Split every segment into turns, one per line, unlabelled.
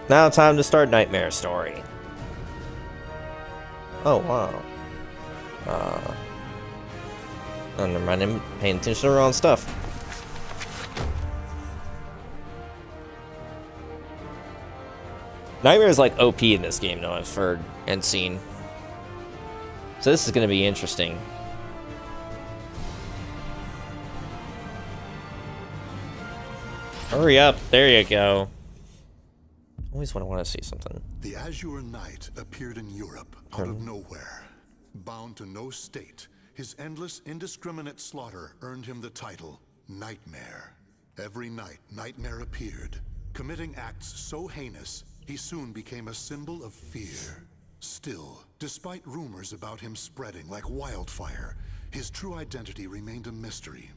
Now time to start Nightmare Story. Oh, wow. Oh, never mind, I'm paying attention to the wrong stuff. Nightmare is like OP in this game, though, I've heard and seen. So this is going to be interesting. Hurry up, there you go. Always want to see something.
The Azure Knight appeared in Europe out of nowhere. Bound to no state, his endless, indiscriminate slaughter earned him the title Nightmare. Every night, Nightmare appeared, committing acts so heinous, he soon became a symbol of fear. Still, despite rumors about him spreading like wildfire, his true identity remained a mystery.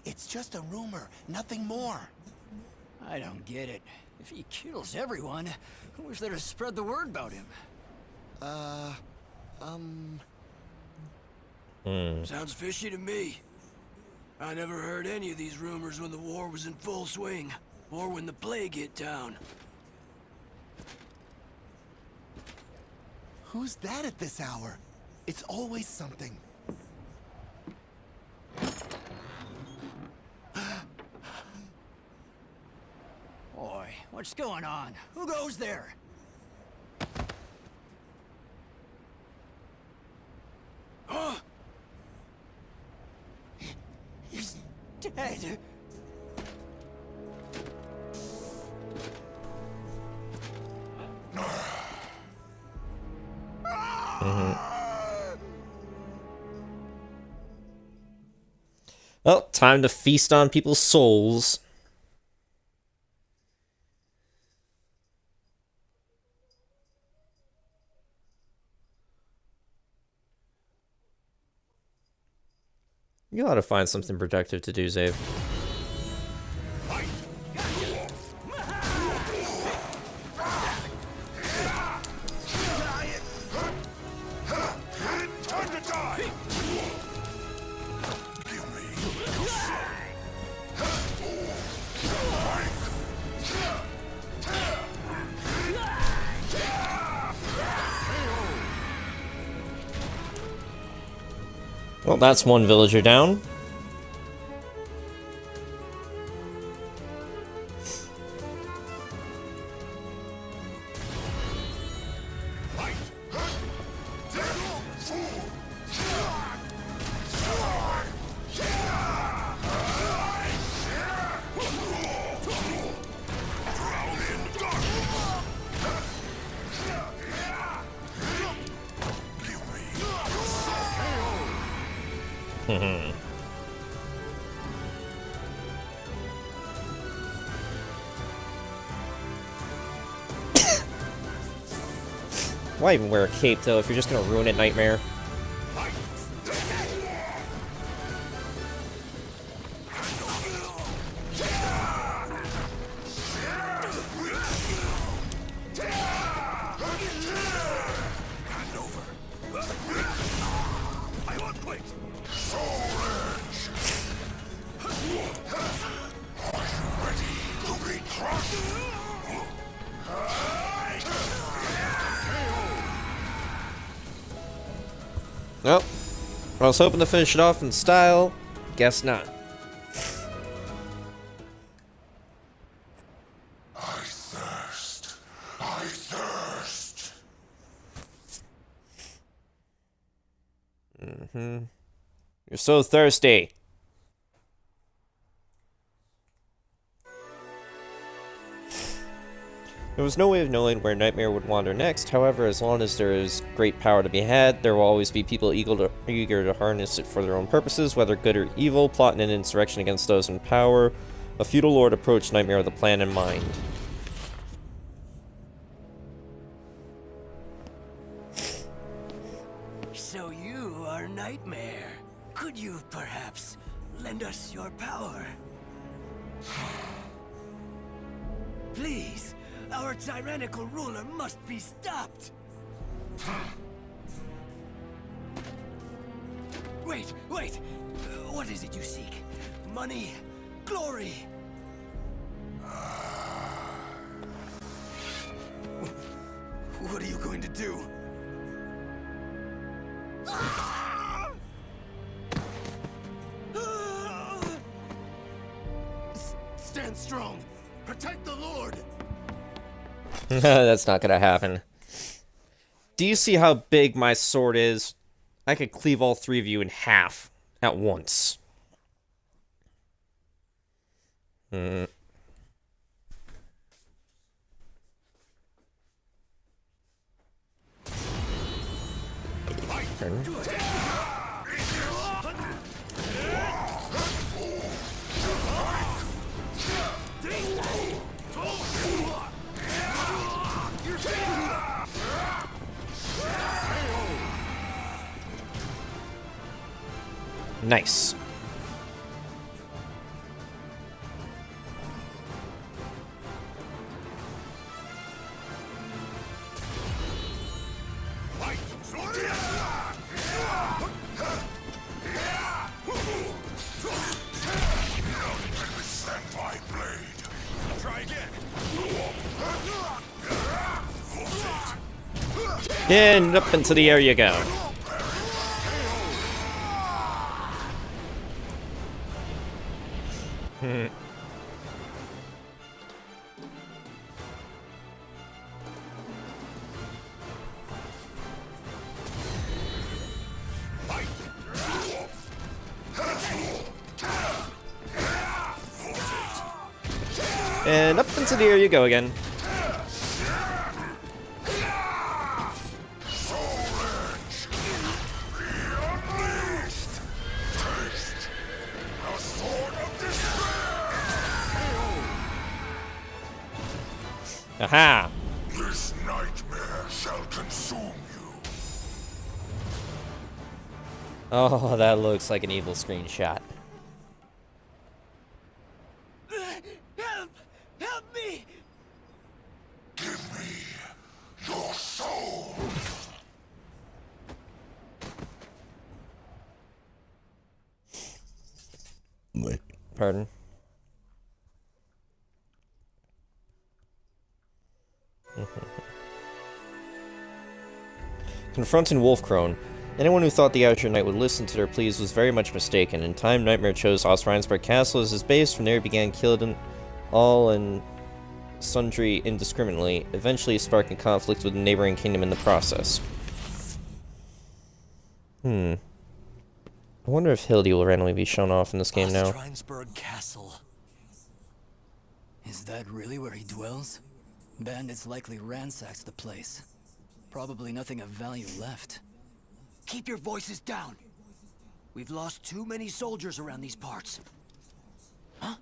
It's just a rumor, nothing more.
I don't get it. If he kills everyone, who is there to spread the word about him?
Sounds fishy to me. I never heard any of these rumors when the war was in full swing, or when the plague hit town.
Who's that at this hour? It's always something.
Boy, what's going on? Who goes there?
Huh?
He's dead.
Well, time to feast on people's souls. You ought to find something productive to do, Zave. Well, that's one villager down. Why even wear a cape, though, if you're just gonna ruin it, Nightmare? Nope. I was hoping to finish it off in style. Guess not.
I thirst. I thirst.
You're so thirsty. There was no way of knowing where Nightmare would wander next. However, as long as there is great power to be had, there will always be people eager to harness it for their own purposes, whether good or evil, plotting an insurrection against those in power. A feudal lord approached Nightmare with a plan in mind.
So you are Nightmare. Could you perhaps lend us your power? Please, our tyrannical ruler must be stopped. Wait, wait! What is it you seek? Money? Glory? What are you going to do? Stand strong. Protect the Lord.
That's not gonna happen. Do you see how big my sword is? I could cleave all three of you in half at once. Nice. And up into the air you go. And up into the air you go again. Aha!
This nightmare shall consume you.
Oh, that looks like an evil screenshot.
Help! Help me!
Give me your soul.
Pardon? Confronting Wolfcrone. Anyone who thought the Azure Knight would listen to their pleas was very much mistaken. In time, Nightmare chose Osreinsburg Castle as his base. From there, he began killing all and sundry indiscriminately, eventually sparking conflict with the neighboring kingdom in the process. I wonder if Hildy will randomly be shown off in this game now.
Osreinsburg Castle. Is that really where he dwells? Bandits likely ransacked the place. Probably nothing of value left.
Keep your voices down. We've lost too many soldiers around these parts. Huh?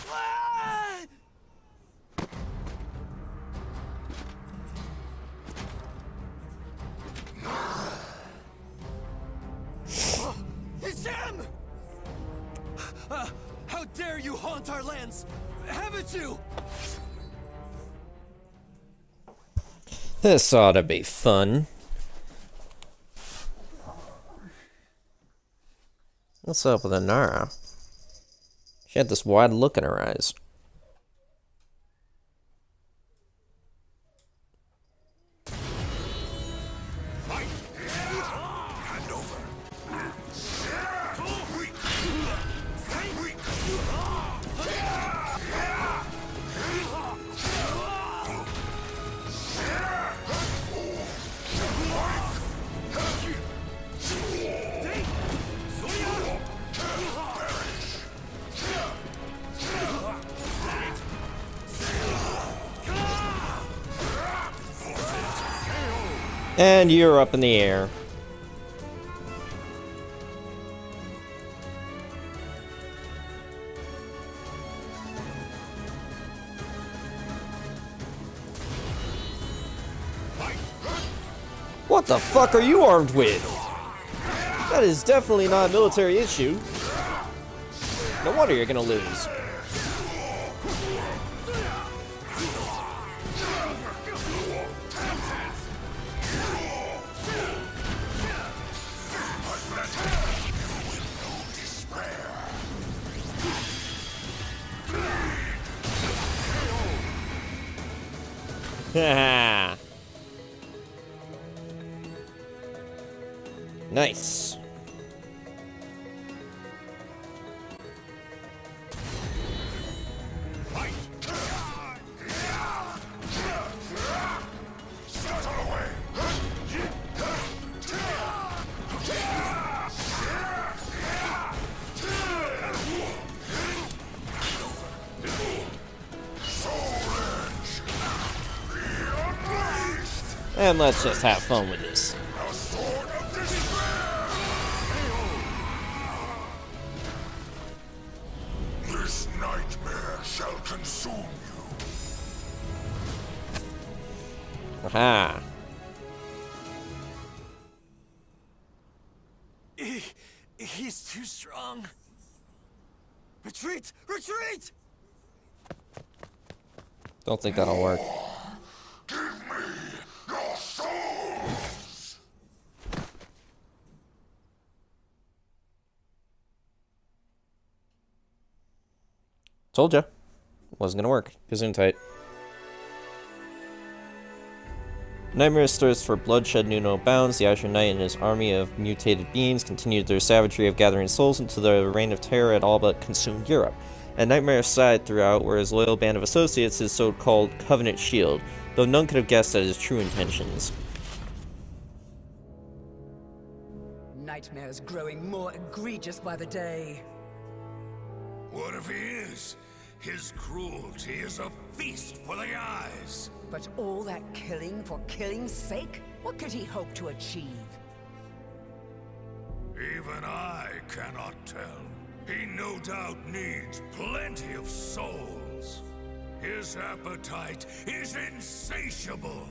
Ah! It's him! How dare you haunt our lands! Haven't you?
This ought to be fun. What's up with Anara? She had this wide look in her eyes. And you're up in the air. What the fuck are you armed with? That is definitely not a military issue. No wonder you're gonna lose. Haha. Nice. And let's just have fun with this.
This nightmare shall consume you.
Aha.
He's too strong. Retreat! Retreat!
Don't think that'll work.
Give me your souls!
Told ya. Wasn't gonna work. Gesundheit. Nightmare's thirst for bloodshed knew no bounds. The Azure Knight and his army of mutated beings continued their savagery of gathering souls until the reign of terror had all but consumed Europe. At Nightmare's side throughout were his loyal band of associates, his so-called Covenant Shield, though none could have guessed at his true intentions.
Nightmare's growing more egregious by the day.
What if he is? His cruelty is a feast for the eyes.
But all that killing for killing's sake? What could he hope to achieve?
Even I cannot tell. He no doubt needs plenty of souls. His appetite is insatiable.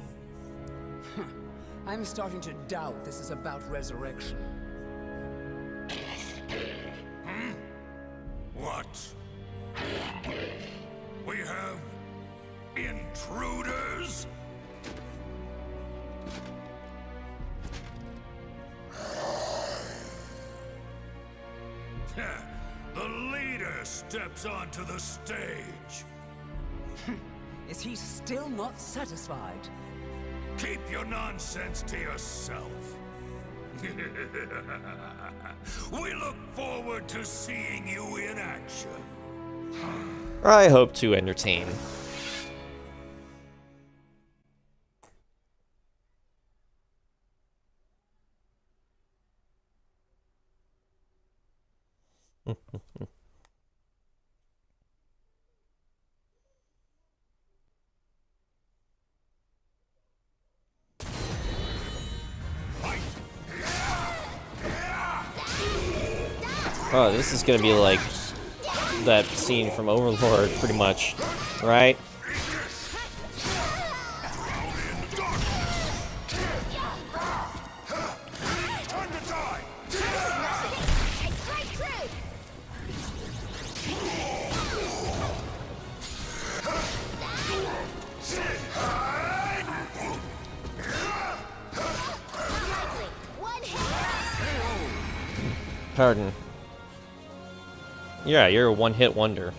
I'm starting to doubt this is about resurrection.
What? We have intruders? The leader steps onto the stage.
Is he still not satisfied?
Keep your nonsense to yourself. We look forward to seeing you in action.
I hope to entertain. Oh, this is gonna be like that scene from Overlord, pretty much, right? Pardon. Yeah, you're a one-hit wonder.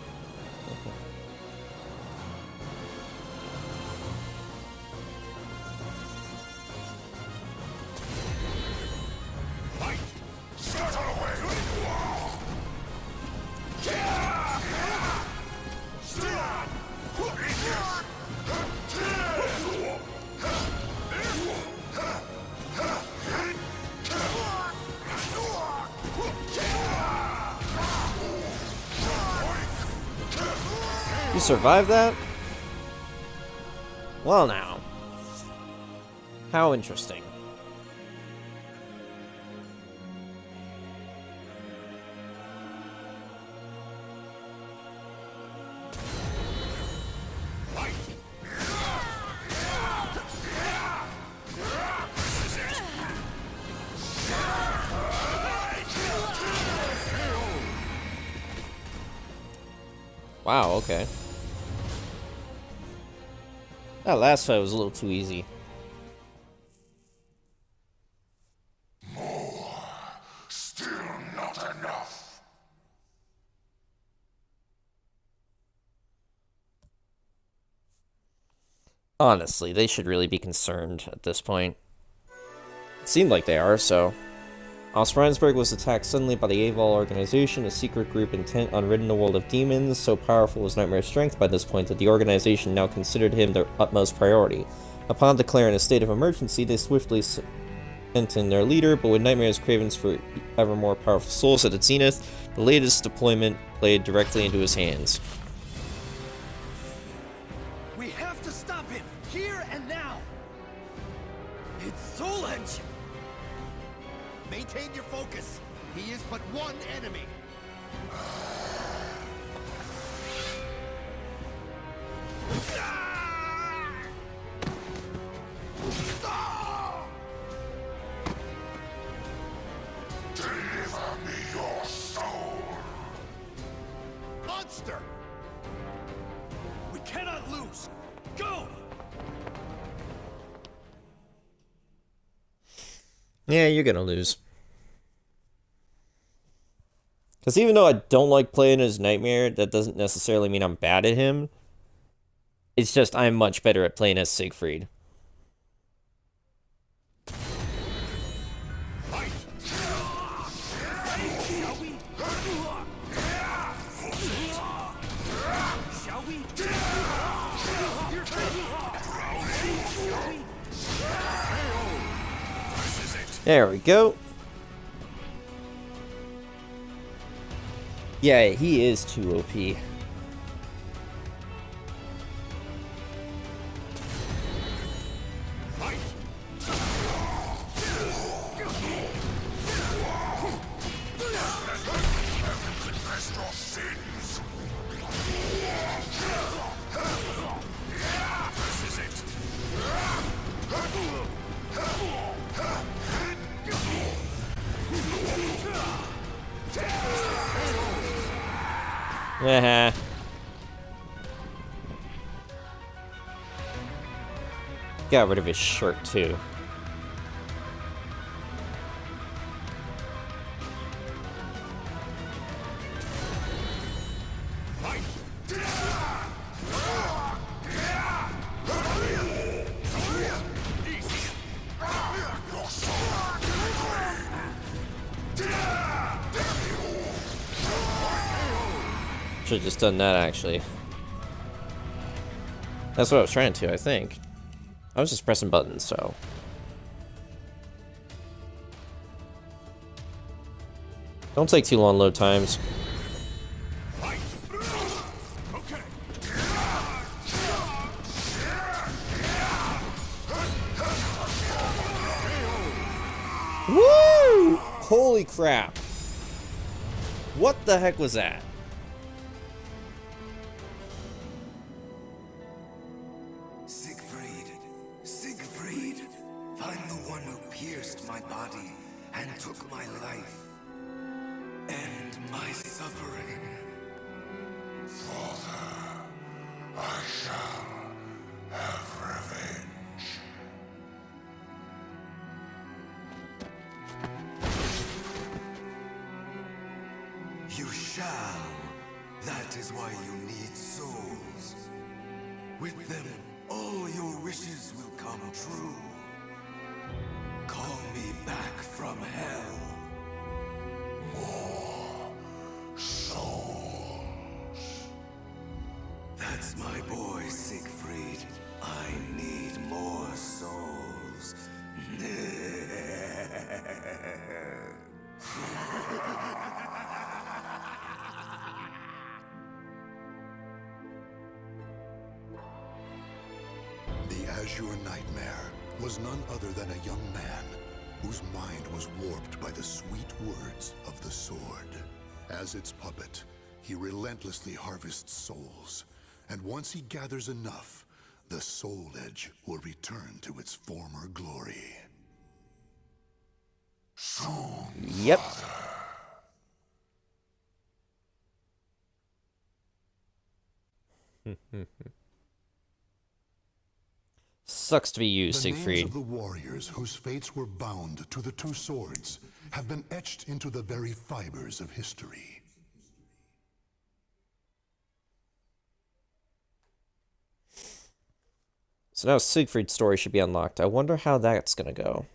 You survived that? Well now. How interesting. Wow, okay. That last fight was a little too easy.
Still not enough.
Honestly, they should really be concerned at this point. It seemed like they are, so... Osprensburg was attacked suddenly by the Aval organization, a secret group intent on ridding the world of demons. So powerful was Nightmare's strength by this point that the organization now considered him their utmost priority. Upon declaring a state of emergency, they swiftly sent in their leader, but with Nightmare's cravings for ever more powerful souls at its zenith, the latest deployment played directly into his hands.
We have to stop him, here and now!
It's Soul Edge!
Maintain your focus. He is but one enemy.
Deliver me your soul!
Monster! We cannot lose. Go!
Yeah, you're gonna lose. Because even though I don't like playing as Nightmare, that doesn't necessarily mean I'm bad at him. It's just I'm much better at playing as Siegfried. There we go. Yeah, he is too OP. Uh-huh. Got rid of his shirt, too. Should've just done that, actually. That's what I was trying to, I think. I was just pressing buttons, so... Don't take too long load times. Woo! Holy crap. What the heck was that?
Siegfried, find the one who pierced my body and took my life. End my suffering.
Father, I shall have revenge.
You shall. That is why you need souls. With them, all your wishes will come true. Call me back from hell.
More souls.
That's my boy, Siegfried. I need more souls.
The Azure Nightmare was none other than a young man whose mind was warped by the sweet words of the sword. As its puppet, he relentlessly harvests souls, and once he gathers enough, the Soul Edge will return to its former glory.
Yep. Sucks to be you,
The names
Siegfried.
of the warriors whose fates were bound to the two swords have been etched into the very fibers of history.
So now Siegfried's story should be unlocked. I wonder how that's gonna go.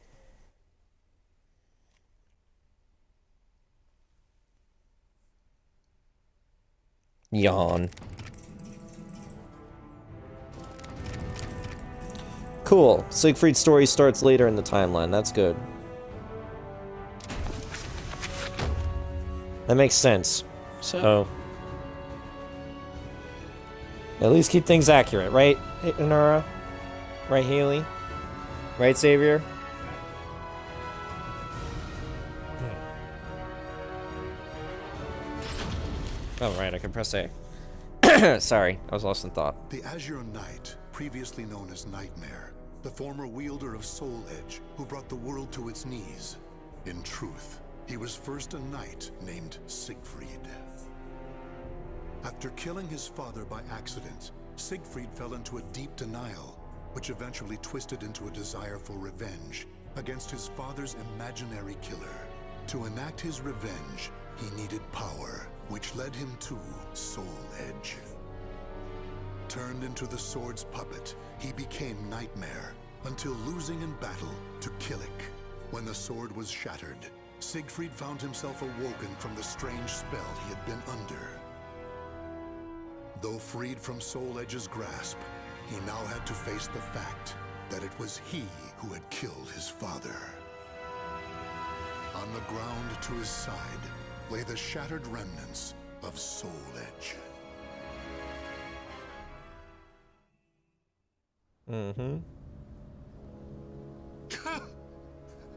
Yawn. Cool. Siegfried's story starts later in the timeline. That's good. That makes sense. So... at least keep things accurate, right, Inara? Right, Haley? Right, Xavier? Oh, right, I can press A. Sorry, I was lost in thought.
The Azure Knight, previously known as Nightmare, the former wielder of Soul Edge, who brought the world to its knees. In truth, he was first a knight named Siegfried. After killing his father by accident, Siegfried fell into a deep denial, which eventually twisted into a desire for revenge against his father's imaginary killer. To enact his revenge, he needed power, which led him to Soul Edge. Turned into the sword's puppet, he became Nightmare, until losing in battle to Killick. When the sword was shattered, Siegfried found himself awoken from the strange spell he had been under. Though freed from Soul Edge's grasp, he now had to face the fact that it was he who had killed his father. On the ground to his side lay the shattered remnants of Soul Edge.
Mm-hmm.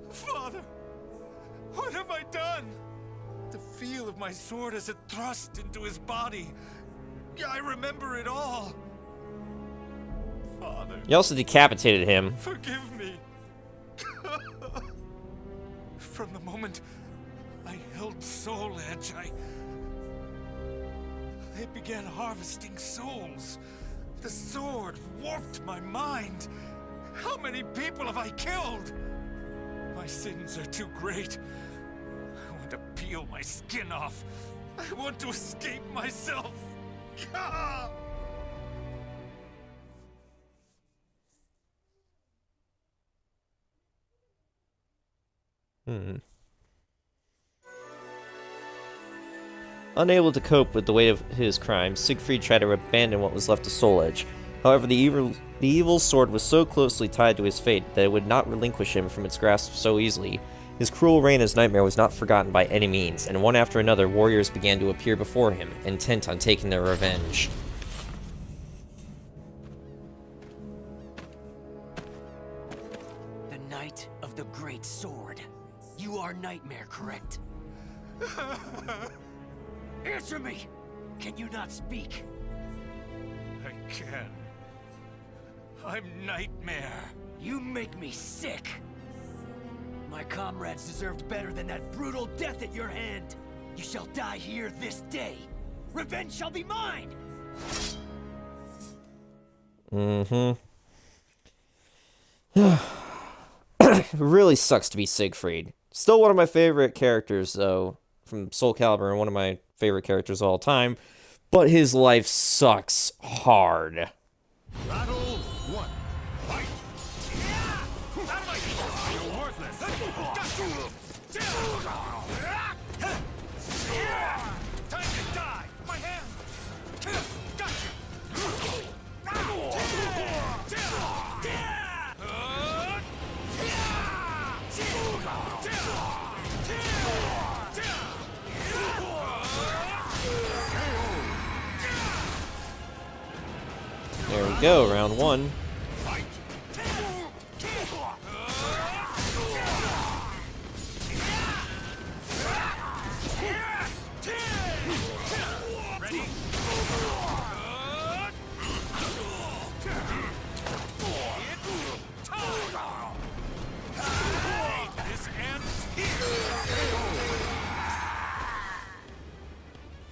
Father! What have I done? The feel of my sword as it thrust into his body. I remember it all. Father.
You also decapitated him.
Forgive me. From the moment I held Soul Edge, I began harvesting souls. The sword warped my mind. How many people have I killed? My sins are too great. I want to peel my skin off. I want to escape myself.
Unable to cope with the weight of his crimes, Siegfried tried to abandon what was left of Soul Edge. However, the evil sword was so closely tied to his fate that it would not relinquish him from its grasp so easily. His cruel reign as Nightmare was not forgotten by any means, and one after another warriors began to appear before him, intent on taking their revenge.
The Knight of the Great Sword. You are Nightmare, correct? Answer me! Can you not speak?
I can. I'm Nightmare.
You make me sick! My comrades deserved better than that brutal death at your hand! You shall die here this day! Revenge shall be mine!
Mm-hmm. Really sucks to be Siegfried. Still one of my favorite characters, though, from Soul Calibur, and one of my favorite characters of all time. But his life sucks hard.
Battle 1. Fight! You're worthless!
Time to die! My hand! Got
There we go, round one.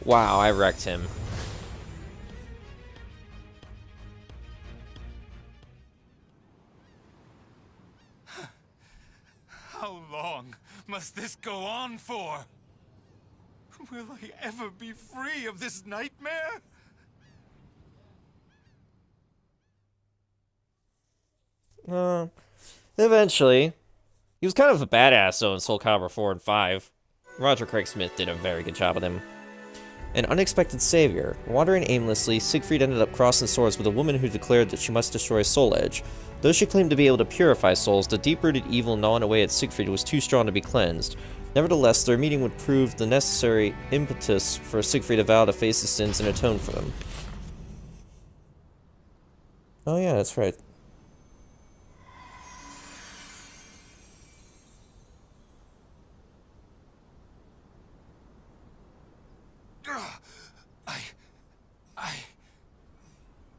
Wow, I wrecked him.
How long must this go on for? Will I ever be free of this nightmare?
Eventually. He was kind of a badass, though, in Soul Calibur 4 and 5. Roger Craig Smith did a very good job with him. An unexpected savior. Wandering aimlessly, Siegfried ended up crossing swords with a woman who declared that she must destroy Soul Edge. Though she claimed to be able to purify souls, the deep-rooted evil gnawing away at Siegfried was too strong to be cleansed. Nevertheless, their meeting would prove the necessary impetus for Siegfried to vow to face his sins and atone for them. Oh yeah, that's right.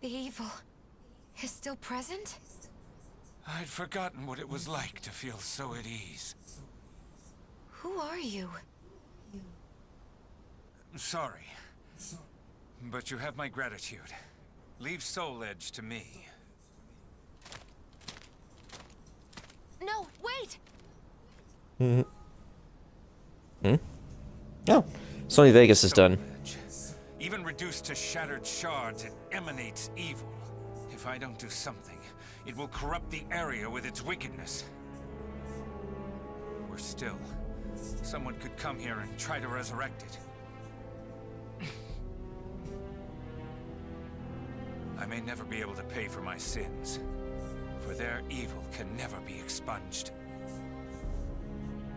The evil is still present?
I'd forgotten what it was like to feel so at ease.
Who are you?
Sorry, but you have my gratitude. Leave Soul Edge to me.
No, wait!
Oh, Sony Vegas is done.
Even reduced to shattered shards, it emanates evil. If I don't do something, it will corrupt the area with its wickedness. Or still, someone could come here and try to resurrect it. I may never be able to pay for my sins, for their evil can never be expunged.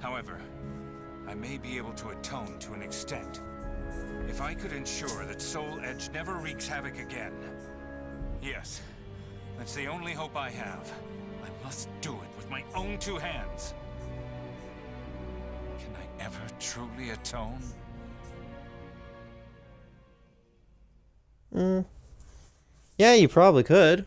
However, I may be able to atone to an extent. If I could ensure that Soul Edge never wreaks havoc again. Yes, that's the only hope I have. I must do it with my own two hands. Can I ever truly atone?
Yeah, you probably could.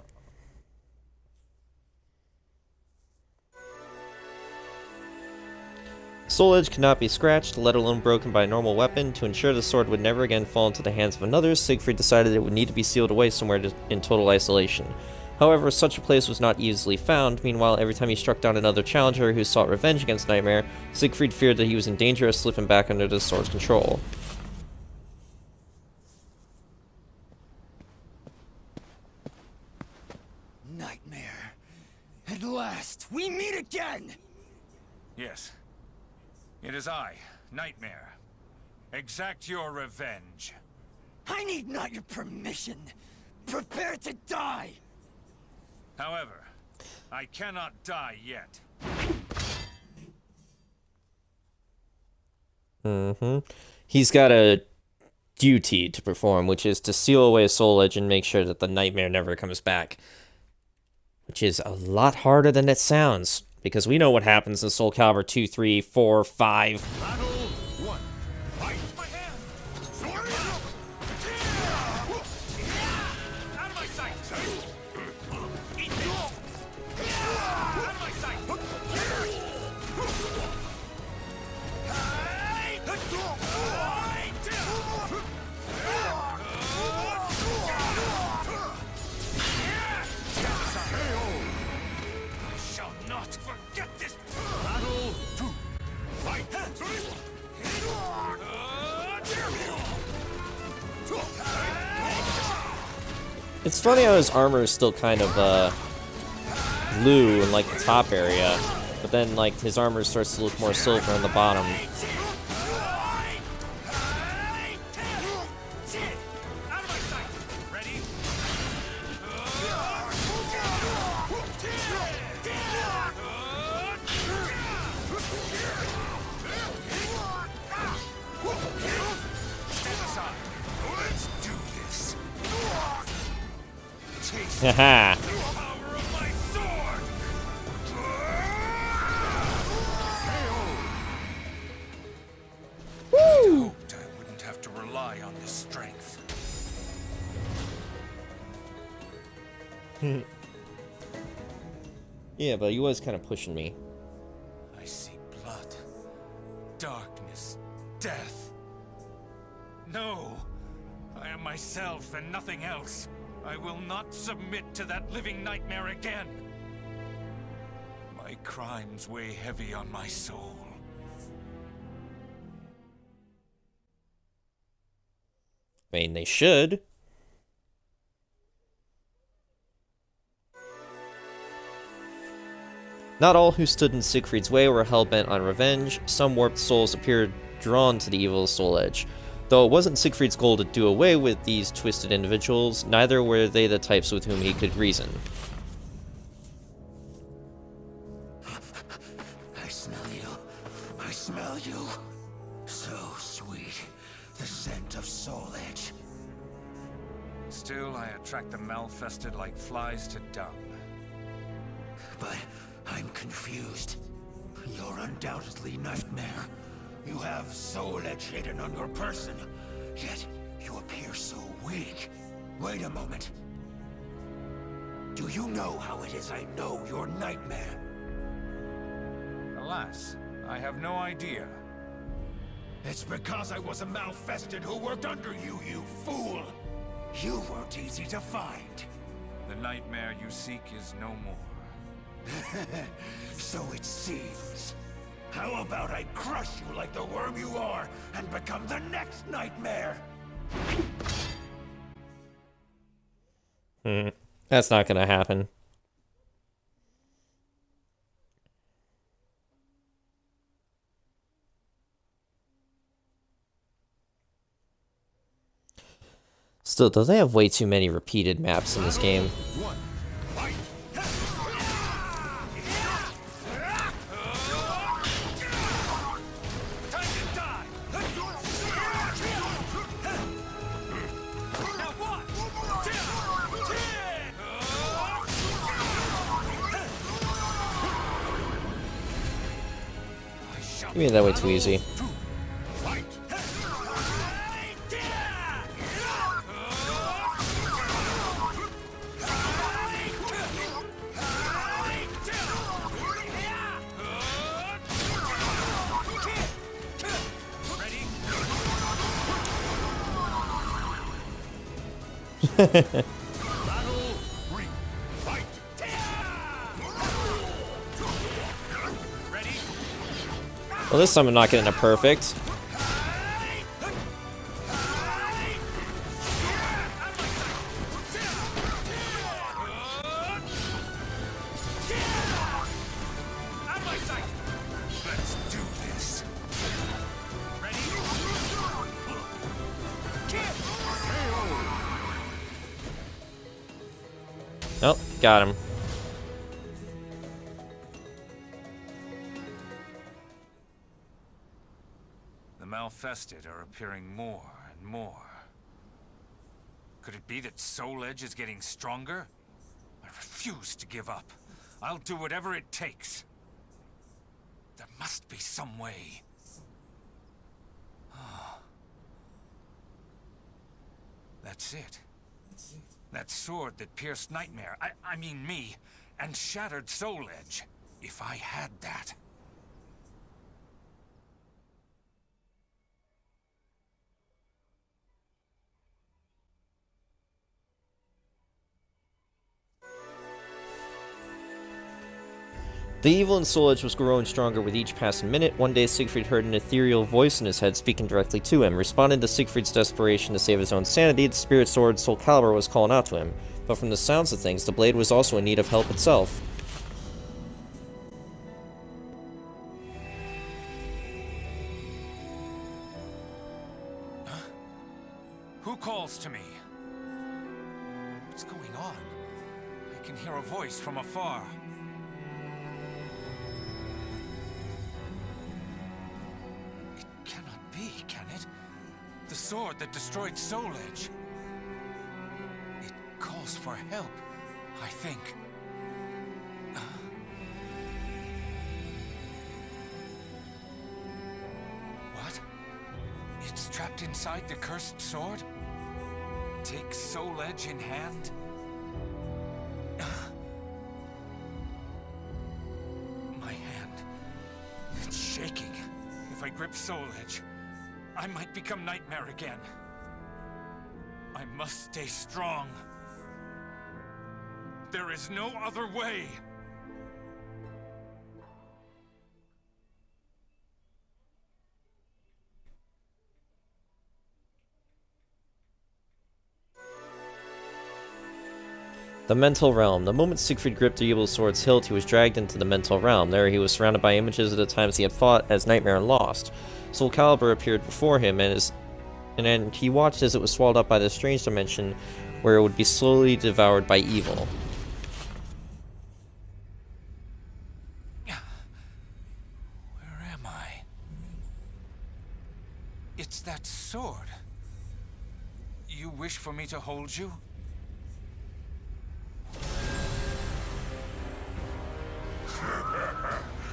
Soul Edge could not be scratched, let alone broken by a normal weapon. To ensure the sword would never again fall into the hands of another, Siegfried decided it would need to be sealed away somewhere in total isolation. However, such a place was not easily found. Meanwhile, every time he struck down another challenger who sought revenge against Nightmare, Siegfried feared that he was in danger of slipping back under the sword's control.
Nightmare. At last, we meet again!
Yes. It is I, Nightmare. Exact your revenge.
I need not your permission. Prepare to die!
However, I cannot die yet.
He's got a duty to perform, which is to seal away Soul Edge and make sure that the Nightmare never comes back. Which is a lot harder than it sounds, because we know what happens in Soul Calibur 2, 3, 4, 5.
Battle 1. Fight! My hand! Sword!
Out of my sight! Eat me! Out of my sight! I shall not forget this!
Battle 2. Fight!
It's funny how his armor is still kind of, blue in, like, the top area, but then, like, his armor starts to look more silver on the bottom. Haha.
Woo! Hoped I wouldn't have to rely on this strength.
Yeah, but he was kind of pushing me.
I see blood, darkness, death. No, I am myself and nothing else. I will not submit to that living nightmare again. My crimes weigh heavy on my soul.
I mean, they should. Not all who stood in Siegfried's way were hell-bent on revenge. Some warped souls appeared drawn to the evil soul edge. Though it wasn't Siegfried's goal to do away with these twisted individuals, neither were they the types with whom he could reason.
I smell you. I smell you. So sweet. The scent of soul edge.
Still, I attract the malfested like flies to dung.
But I'm confused. You're undoubtedly Nightmare. You have soul edge hidden on your person, yet you appear so weak. Wait a moment. Do you know how it is I know you're Nightmare?
Alas, I have no idea.
It's because I was a malfested who worked under you, you fool! You weren't easy to find.
The nightmare you seek is no more.
So it seems. How about I crush you like the worm you are, and become the next Nightmare?
That's not gonna happen. Still, though, they have way too many repeated maps in this game. You made that way too easy. Well, this time I'm not getting a perfect.
Let's do this. Ready?
Oh, got him.
The malfested are appearing more and more. Could it be that Soul Edge is getting stronger? I refuse to give up. I'll do whatever it takes. There must be some way. That's it. That sword that pierced Nightmare, I mean me, and shattered Soul Edge. If I had that.
The evil in Soul Edge was growing stronger with each passing minute. One day, Siegfried heard an ethereal voice in his head speaking directly to him. Responding to Siegfried's desperation to save his own sanity, the spirit sword Soul Calibur was calling out to him. But from the sounds of things, the blade was also in need of help itself.
Who calls to me? What's going on? I can hear a voice from afar. It cannot be, can it? The sword that destroyed Soul Edge. It calls for help, I think. What? It's trapped inside the cursed sword? Take Soul Edge in hand? My hand. It's shaking. If I grip Soul Edge, I might become Nightmare again. I must stay strong. There is no other way.
The Mental Realm. The moment Siegfried gripped the evil sword's hilt, he was dragged into the Mental Realm. There he was surrounded by images of the times he had fought as Nightmare and lost. Soul Calibur appeared before him, and he watched as it was swallowed up by this strange dimension where it would be slowly devoured by evil.
Where am I? It's that sword. You wish for me to hold you?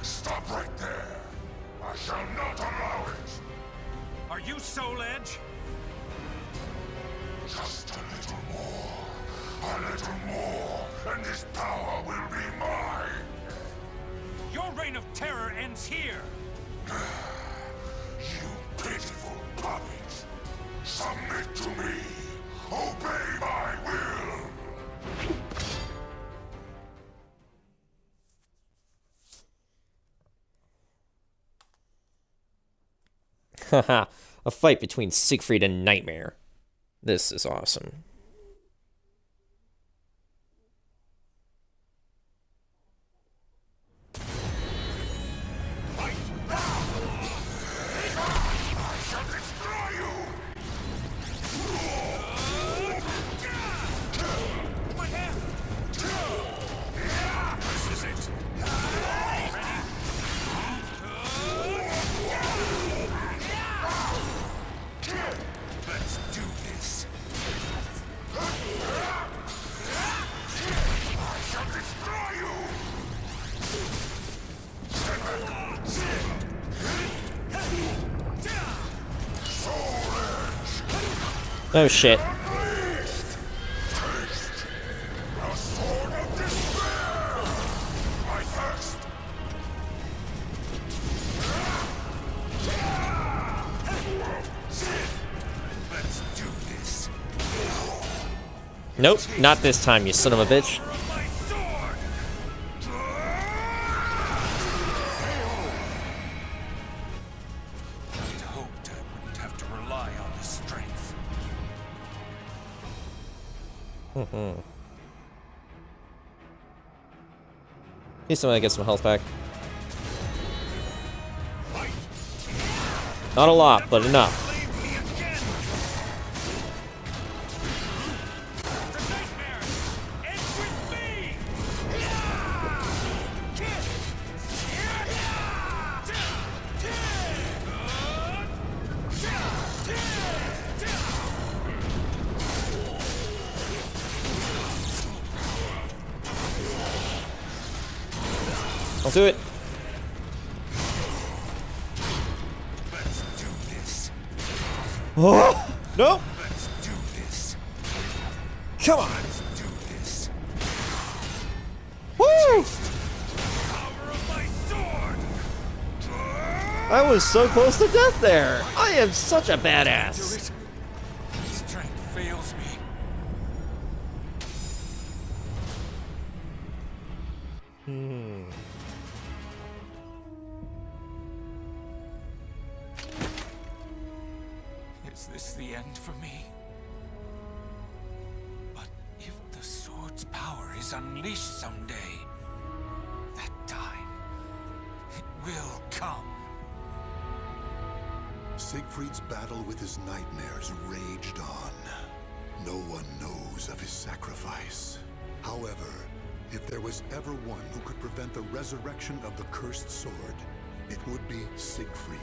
Stop right there! I shall not allow it!
Are you Soul Edge?
Just a little more, and this power will be mine!
Your reign of terror ends here!
You pitiful puppets! Submit to me! Obey my will!
Haha, a fight between Siegfried and Nightmare. This is awesome. Oh shit. Nope, not this time, you son of a bitch.
I'd hoped I wouldn't have to rely on this strength.
Need somebody to get some health back. Not a lot, but enough. I'll do it.
Let's do this.
Oh no!
Let's do this.
Come on!
Let's do this.
Woo!
Power of my sword.
I was so close to death there. I am such a badass.
Strength fails me. Is this the end for me? But if the sword's power is unleashed someday, that time, it will come.
Siegfried's battle with his nightmares raged on. No one knows of his sacrifice. However, if there was ever one who could prevent the resurrection of the cursed sword, it would be Siegfried.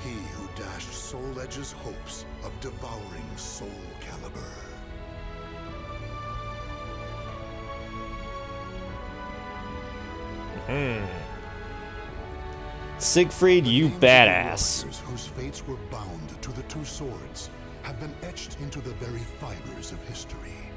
He who dashed Soul Edge's hopes of devouring Soul Calibur.
Siegfried, you badass.
Whose fates were bound to the two swords have been etched into the very fibers of history.